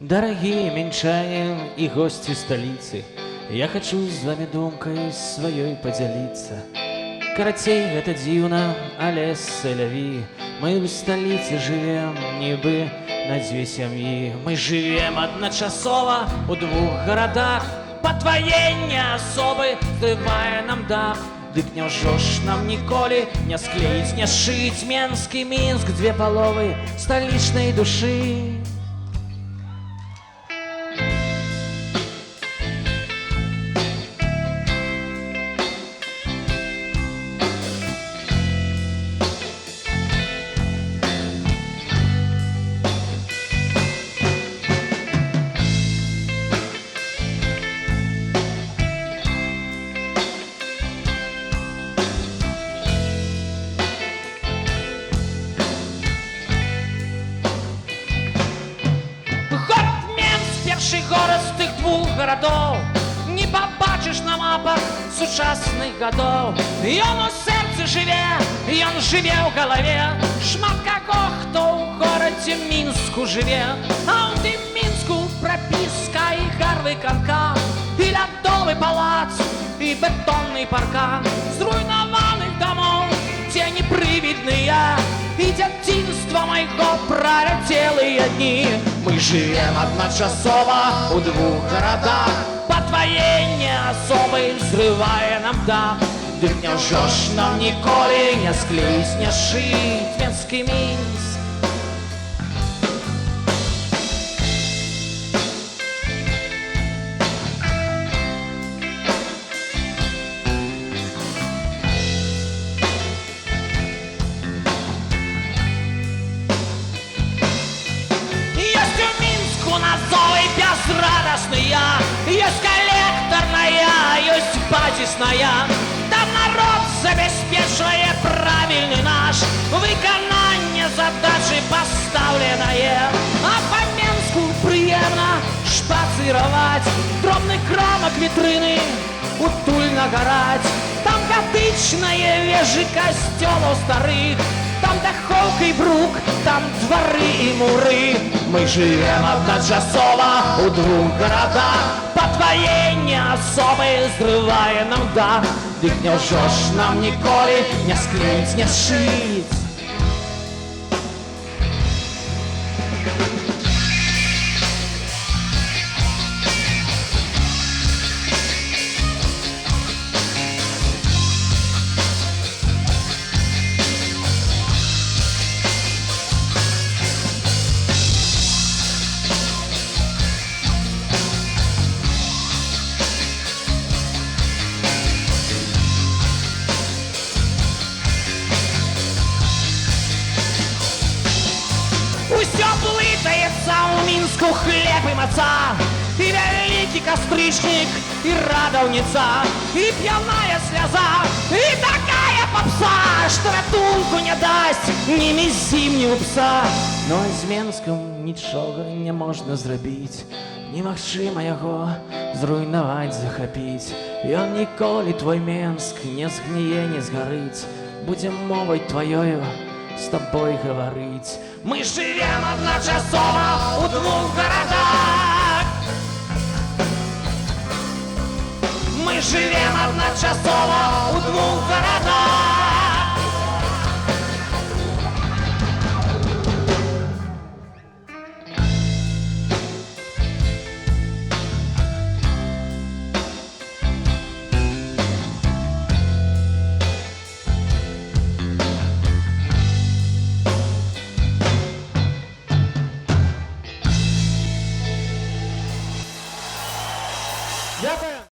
Дорогие минчане и гости столицы, я хочу з вами думкай сваёй подзяліцца. Карацей, гэта дзіўна, але селяві. Мы ў сталіцы живем, нібы на дзве сям'і. Мы живем адначасова у двух гарадах. Падваенне асобы здымае нам дах. Дык няўжо ж нам ніколі не склеіць, не сшыць Менск і Мінск, дзве паловы сталічнай душы. Першы горад з тых двух гарадоў, не пабачыш на мапах сучасных гадоў. Ён у сэрцы жыве, ён жыве ў галаве. Шмат каго, хто ў горадзе Мінску жыве. А ў тым Мінску прапіска і гарвыканкам, і лядовы палац, і бетонны паркан. Зруйнаваных дамоў цені прывідныя, і дзяцінства майго праляцелыя дні. Мы живем адначасова у двух гарадах. Падваенне асобы зрывае нам дах. Дык няўжо ж нам ніколі не склеіць, не сшыць Менск і Мінск. Назовы безрадостные, есть коллекторная, есть базисная. Там народ забеспечивает правильный наш выконание задачи поставленное. А по Менску приемно шпацировать, дробный кромок витрины утульно горать. Там готычные вежи костелов старых, там даховка и брук, там дворы и муры. Мы живем одночасово у двух городах. Падваенне асобы зрывае нам дах. Дык няўжо ж нам ніколі не склеіць, не сшыць. Усё блытаецца ў Мінску, хлеб і маца, і вялікі кастрычнік, і радаўніца, і п'яная сляза, і такая попса, што ратунку не дасць ні мізім, ні пса. Но з Менскам нічога не можна зрабіць, немагчыма яго зруйнаваць, захапіць. Ён ніколі твой Менск не згніе, не згарыць, будзем мовай тваёю с тобой говорить. Мы живем одночасово у двух городах. Мы живем одночасово у двух городах.